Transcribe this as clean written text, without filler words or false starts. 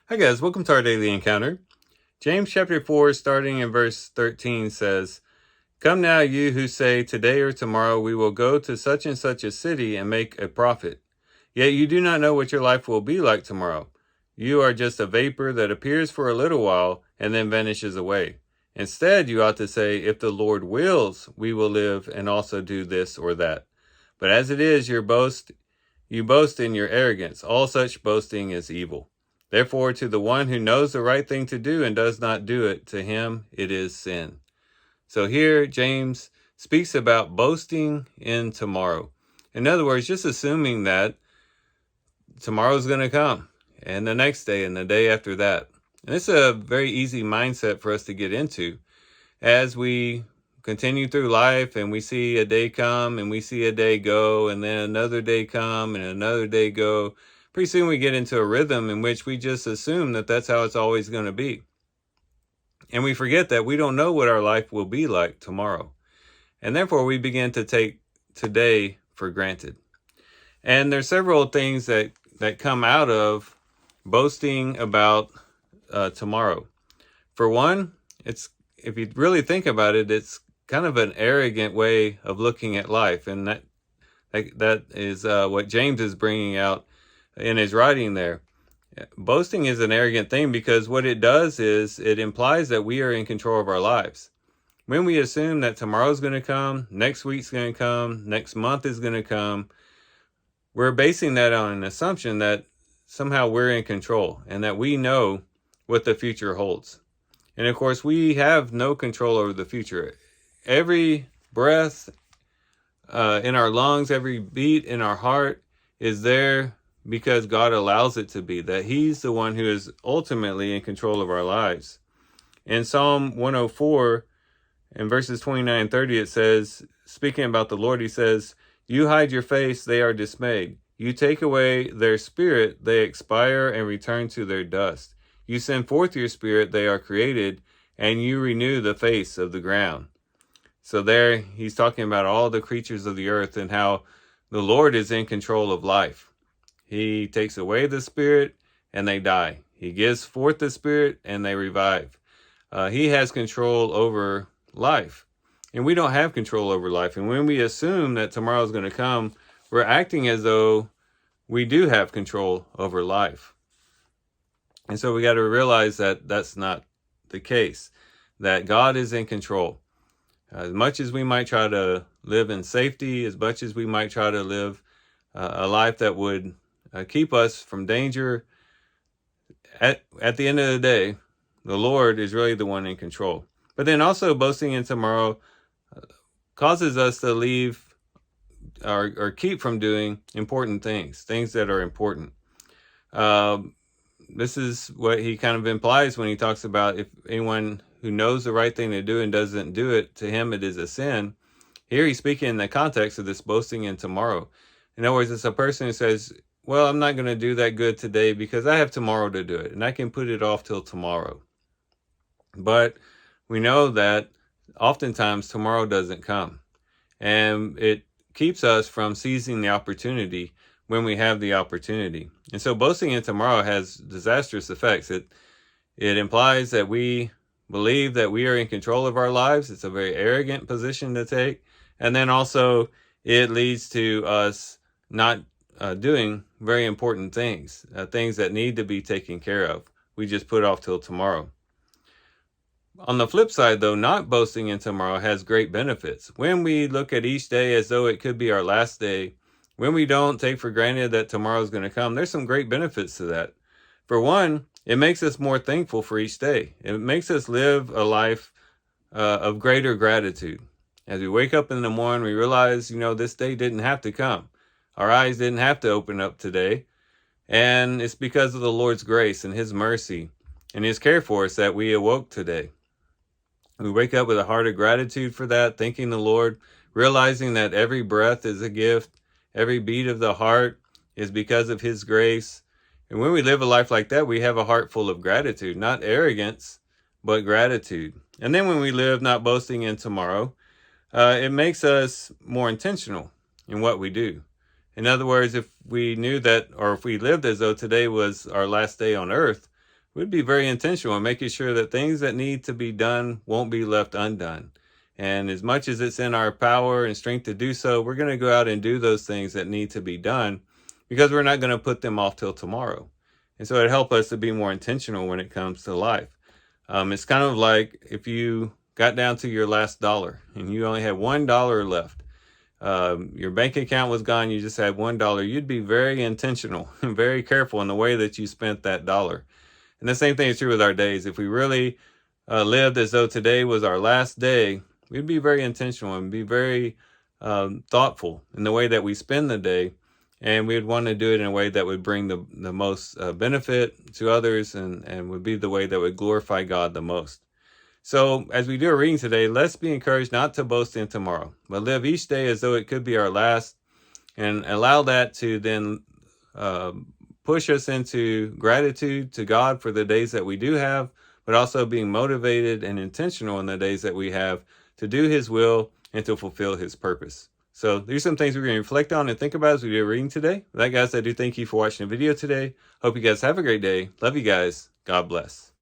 Hi guys, welcome to our daily encounter. James chapter 4, starting in verse 13 says, "Come now, you who say, today or tomorrow we will go to such and such a city and make a profit. Yet you do not know what your life will be like tomorrow. You are just a vapor that appears for a little while and then vanishes away. Instead, you ought to say, if the Lord wills, we will live and also do this or that. But as it is, you boast in your arrogance. All such boasting is evil. Therefore, to the one who knows the right thing to do and does not do it, to him it is sin." So here, James speaks about boasting in tomorrow. In other words, just assuming that tomorrow's going to come, and the next day, and the day after that. And it's a very easy mindset for us to get into as we continue through life and we see a day come and we see a day go and then another day come and another day go. Pretty soon we get into a rhythm in which we just assume that that's how it's always going to be. And we forget that we don't know what our life will be like tomorrow. And therefore we begin to take today for granted. And there's several things that come out of boasting about tomorrow. For one, if you really think about it, it's kind of an arrogant way of looking at life, and that is what James is bringing out in his writing there. Boasting is an arrogant thing because what it does is it implies that we are in control of our lives. When we assume that tomorrow's going to come, next week's going to come, next month is going to come, we're basing that on an assumption that somehow we're in control and that we know what the future holds. And of course, we have no control over the future. Every breath in our lungs, every beat in our heart is there because God allows it to be, that He's the one who is ultimately in control of our lives. In Psalm 104, in verses 29 and 30, it says, speaking about the Lord, He says, "You hide your face, they are dismayed. You take away their spirit, they expire and return to their dust. You send forth your spirit, they are created, and you renew the face of the ground." So there he's talking about all the creatures of the earth and how the Lord is in control of life. He takes away the spirit and they die. He gives forth the spirit and they revive. He has control over life. And we don't have control over life. And when we assume that tomorrow is going to come, we're acting as though we do have control over life. And so we got to realize that that's not the case, that God is in control. As much as we might try to live in safety, as much as we might try to live a life that would keep us from danger, at the end of the day, the Lord is really the one in control. But then also boasting in tomorrow causes us to leave or keep from doing important things that are important. This is what he kind of implies when he talks about if anyone who knows the right thing to do and doesn't do it, to him it is a sin. Here he's speaking in the context of this boasting in tomorrow. In other words, it's a person who says, well, I'm not going to do that good today because I have tomorrow to do it, and I can put it off till tomorrow. But we know that oftentimes tomorrow doesn't come, and it keeps us from seizing the opportunity when we have the opportunity. And so boasting in tomorrow has disastrous effects. It implies that we believe that we are in control of our lives. It's a very arrogant position to take. And then also it leads to us not doing very important things, things that need to be taken care of. We just put off till tomorrow. On the flip side, though, not boasting in tomorrow has great benefits. When we look at each day as though it could be our last day, when we don't take for granted that tomorrow is going to come, there's some great benefits to that. For one, it makes us more thankful for each day. It makes us live a life of greater gratitude. As we wake up in the morning, we realize, this day didn't have to come. Our eyes didn't have to open up today. And it's because of the Lord's grace and His mercy and His care for us that we awoke today. We wake up with a heart of gratitude for that, thanking the Lord, realizing that every breath is a gift. Every beat of the heart is because of His grace. And when we live a life like that, we have a heart full of gratitude, not arrogance, but gratitude. And then when we live not boasting in tomorrow, it makes us more intentional in what we do. In other words, if we knew that, or if we lived as though today was our last day on earth, we'd be very intentional in making sure that things that need to be done won't be left undone. And as much as it's in our power and strength to do so, we're going to go out and do those things that need to be done because we're not going to put them off till tomorrow. And so it helps us to be more intentional when it comes to life. It's kind of like if you got down to your last dollar and you only had $1 left. Your bank account was gone, you just had $1. You'd be very intentional and very careful in the way that you spent that dollar. And the same thing is true with our days. If we really lived as though today was our last day, we'd be very intentional and be very thoughtful in the way that we spend the day. And we'd want to do it in a way that would bring the most benefit to others and would be the way that would glorify God the most. So as we do our reading today, let's be encouraged not to boast in tomorrow, but live each day as though it could be our last, and allow that to then push us into gratitude to God for the days that we do have, but also being motivated and intentional in the days that we have to do His will and to fulfill His purpose. So these are some things we're going to reflect on and think about as we do reading today. With that, guys, I do thank you for watching the video today. Hope you guys have a great day. Love you guys. God bless.